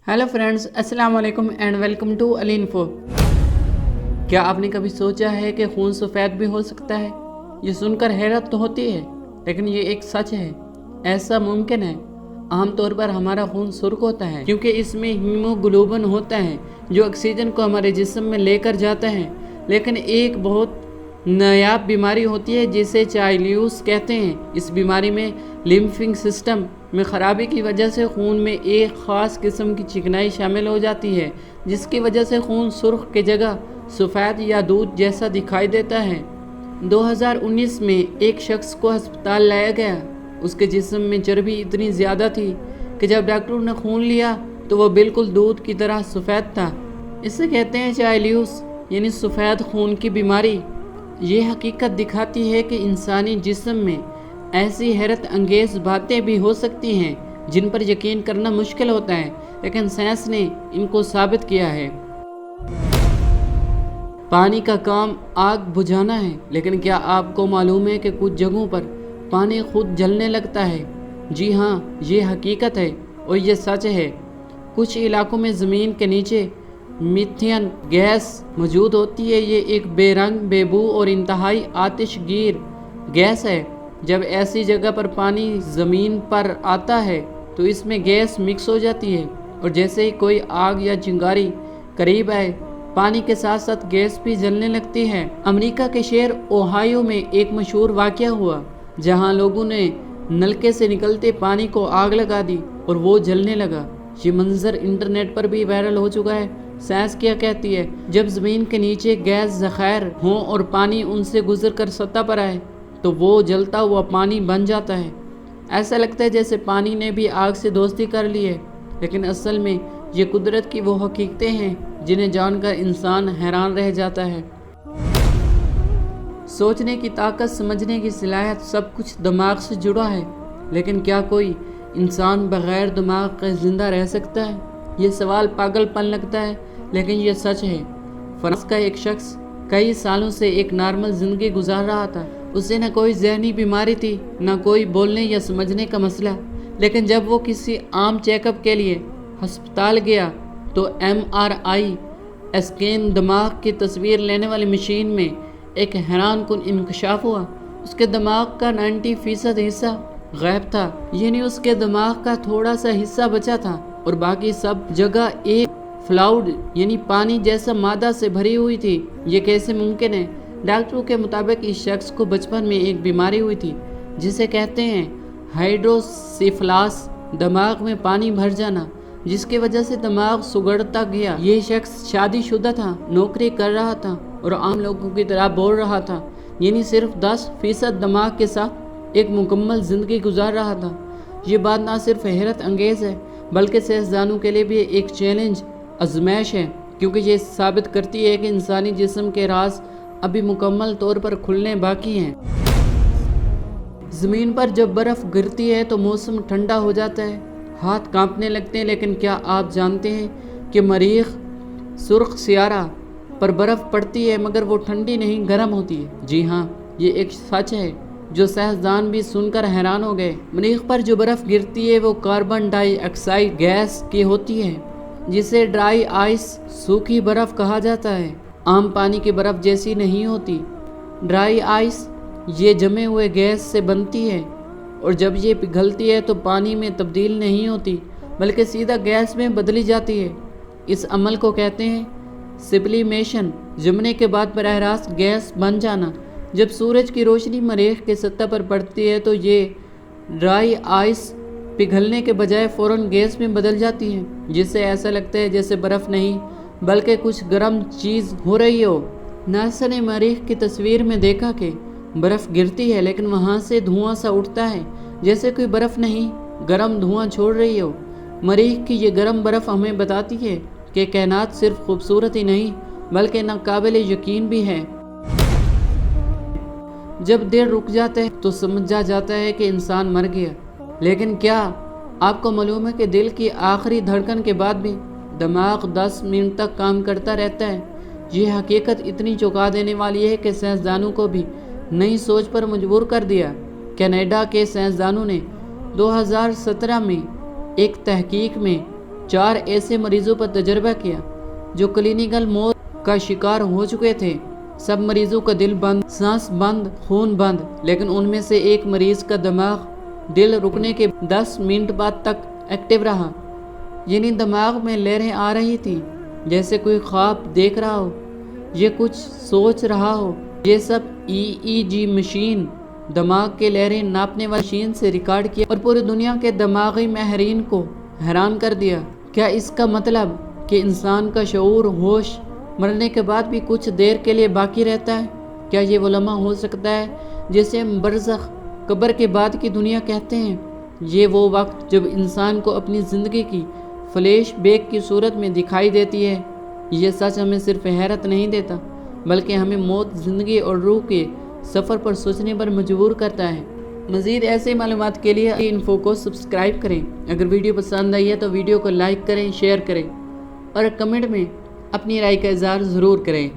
Hello friends, अस्सलाम वालेकुम and welcome to Ali info. क्या आपने कभी सोचा है कि खून सफ़ेद भी हो सकता है? ये सुनकर हैरत तो होती है, लेकिन ये एक सच है। ऐसा मुमकिन है। आमतौर पर हमारा खून सुर्ख होता है क्योंकि इसमें हीमोग्लोबिन होता है जो ऑक्सीजन को हमारे जिस्म में लेकर जाता है। लेकिन एक बहुत नायाब बीमारी होती है जिसे चाइल्ड्स कहते हैं। इस बीमारी में लिम्फिंग सिस्टम में ख़राबी की वजह से खून में एक ख़ास किस्म की चिकनाई शामिल हो जाती है, जिसकी वजह से खून सुर्ख की जगह सफ़ेद या दूध जैसा दिखाई देता है। 2019 में एक शख्स को अस्पताल लाया गया। उसके जिस्म में चर्बी इतनी ज़्यादा थी कि जब डॉक्टरों ने खून लिया तो वह बिल्कुल दूध की तरह सफ़ेद था। इसे कहते हैं चाइल्ड्स यानी सफ़ेद खून की बीमारी। ये हकीकत दिखाती है कि इंसानी जिस्म में ऐसी हैरत अंगेज़ बातें भी हो सकती हैं जिन पर यकीन करना मुश्किल होता है, लेकिन साइंस ने इनको साबित किया है। पानी का काम आग बुझाना है, लेकिन क्या आपको मालूम है कि कुछ जगहों पर पानी खुद जलने लगता है? जी हाँ, ये हकीकत है और ये सच है। कुछ इलाकों में ज़मीन के नीचे मीथेन गैस मौजूद होती है। ये एक बेरंग, बेबू और इंतहाई आतिशगीर गैस है। जब ऐसी जगह पर पानी ज़मीन पर आता है तो इसमें गैस मिक्स हो जाती है और जैसे ही कोई आग या चिंगारी करीब आए, पानी के साथ साथ गैस भी जलने लगती है। अमेरिका के शहर ओहायो में एक मशहूर वाक़या हुआ जहां लोगों ने नलके से निकलते पानी को आग लगा दी और वो जलने लगा। ये मंजर इंटरनेट पर भी वायरल हो चुका है। साइंस क्या कहती है? जब ज़मीन के नीचे गैस ज़ख़ायर हों और पानी उनसे गुजर कर सतह पर आए तो वो जलता हुआ पानी बन जाता है। ऐसा लगता है जैसे पानी ने भी आग से दोस्ती कर ली है, लेकिन असल में ये कुदरत की वो हकीकतें हैं जिन्हें जानकर इंसान हैरान रह जाता है। सोचने की ताकत, समझने की सलाहियत, सब कुछ दिमाग से जुड़ा है। लेकिन क्या कोई इंसान बग़ैर दिमाग के ज़िंदा रह सकता है? ये सवाल पागलपन लगता है, लेकिन ये सच है। फ्रांस का एक शख्स कई सालों से एक नॉर्मल ज़िंदगी गुजार रहा था। उसे न कोई जहनी बीमारी थी, न कोई बोलने या समझने का मसला। लेकिन जब वो किसी आम चेकअप के लिए अस्पताल गया तो MRI स्कैन, दिमाग की तस्वीर लेने वाली मशीन में एक हैरानकुन इंकशाफ हुआ। उसके दिमाग का 90% हिस्सा गायब था। यानी उसके दिमाग का थोड़ा सा हिस्सा बचा था और बाकी सब जगह एक फ्लाउड यानी पानी जैसा मादा से भरी हुई थी। ये कैसे मुमकिन है? डॉक्टरों के मुताबिक इस शख्स को बचपन में एक बीमारी हुई थी जिसे कहते हैं हाइड्रोसिफलास, दिमाग में पानी भर जाना, जिसकी वजह से दिमाग सुगड़ता गया। ये शख्स शादीशुदा था, नौकरी कर रहा था और आम लोगों की तरह बोल रहा था। यानी सिर्फ 10% दिमाग के साथ एक मुकम्मल ज़िंदगी गुजार रहा था। ये बात ना सिर्फ हैरत अंगेज़ है बल्कि साइंसदानों के लिए भी एक चैलेंज, आजमाइश है, क्योंकि ये साबित करती है कि इंसानी जिस्म के राज अभी मुकम्मल तौर पर खुलने बाकी हैं। ज़मीन पर जब बर्फ़ गिरती है तो मौसम ठंडा हो जाता है, हाथ कांपने लगते हैं। लेकिन क्या आप जानते हैं कि मरीख सुर्ख सियारा पर बर्फ़ पड़ती है मगर वो ठंडी नहीं, गर्म होती है? जी हाँ, ये एक सच है जो साइंसदान भी सुनकर हैरान हो गए। मरीख पर जो बर्फ़ गिरती है वो कार्बन डाइऑक्साइड गैस की होती है, जिसे ड्राई आइस, सूखी बर्फ़ कहा जाता है। आम पानी की बर्फ़ जैसी नहीं होती। ड्राई आइस ये जमे हुए गैस से बनती है और जब ये पिघलती है तो पानी में तब्दील नहीं होती बल्कि सीधा गैस में बदली जाती है। इस अमल को कहते हैं सब्लिमेशन। जमने के बाद बराह रास्त गैस बन जाना। जब सूरज की रोशनी मरीख के सतह पर पड़ती है तो ये ड्राई आइस पिघलने के बजाय फ़ौरन गैस में बदल जाती है, जिससे ऐसा लगता है जैसे बर्फ़ नहीं बल्कि कुछ गर्म चीज़ हो रही हो। नासा ने मरीख की तस्वीर में देखा कि बर्फ़ गिरती है लेकिन वहाँ से धुआं सा उठता है जैसे कोई बर्फ़ नहीं, गर्म धुआं छोड़ रही हो। मरीख की ये गर्म बर्फ़ हमें बताती है कि कायनात सिर्फ खूबसूरत ही नहीं बल्कि नाकाबिल यकीन भी है। जब देर रुक जाता है तो समझा जाता है कि इंसान मर गया। लेकिन क्या आपको मालूम है कि दिल की आखिरी धड़कन के बाद भी दिमाग 10 मिनट तक काम करता रहता है? ये हकीकत इतनी चौंका देने वाली है कि साइंसदानों को भी नई सोच पर मजबूर कर दिया। कनाडा के साइंसदानों ने 2017 में एक तहकीक में 4 ایسے مریضوں پر تجربہ کیا جو کلینیکل موت کا شکار ہو چکے تھے۔ سب مریضوں کا دل بند، سانس بند، خون بند، لیکن ان میں سے ایک مریض کا دماغ دل رکنے کے 10 منٹ بعد تک ایکٹیو رہا، یعنی دماغ میں لہریں آ رہی تھیں، جیسے کوئی خواب دیکھ رہا ہو، یہ کچھ سوچ رہا ہو۔ یہ سب EEG مشین، دماغ کے لہریں ناپنے والی مشین سے ریکارڈ کیا اور پوری دنیا کے دماغی ماہرین کو حیران کر دیا۔ کیا اس کا مطلب کہ انسان کا شعور، ہوش مرنے کے بعد بھی کچھ دیر کے لیے باقی رہتا ہے؟ کیا یہ وہ لمحہ ہو سکتا ہے جسے ہم برزخ، قبر کے بعد کی دنیا کہتے ہیں؟ یہ وہ وقت جب انسان کو اپنی زندگی کی فلیش بیک کی صورت میں دکھائی دیتی ہے۔ یہ سچ ہمیں صرف حیرت نہیں دیتا، بلکہ ہمیں موت، زندگی اور روح کے سفر پر سوچنے پر مجبور کرتا ہے۔ مزید ایسے معلومات کے لیے انفو کو سبسکرائب کریں۔ اگر ویڈیو پسند آئی ہے تو ویڈیو کو لائک کریں، شیئر کریں اور کمنٹ میں اپنی رائے کا اظہار ضرور کریں۔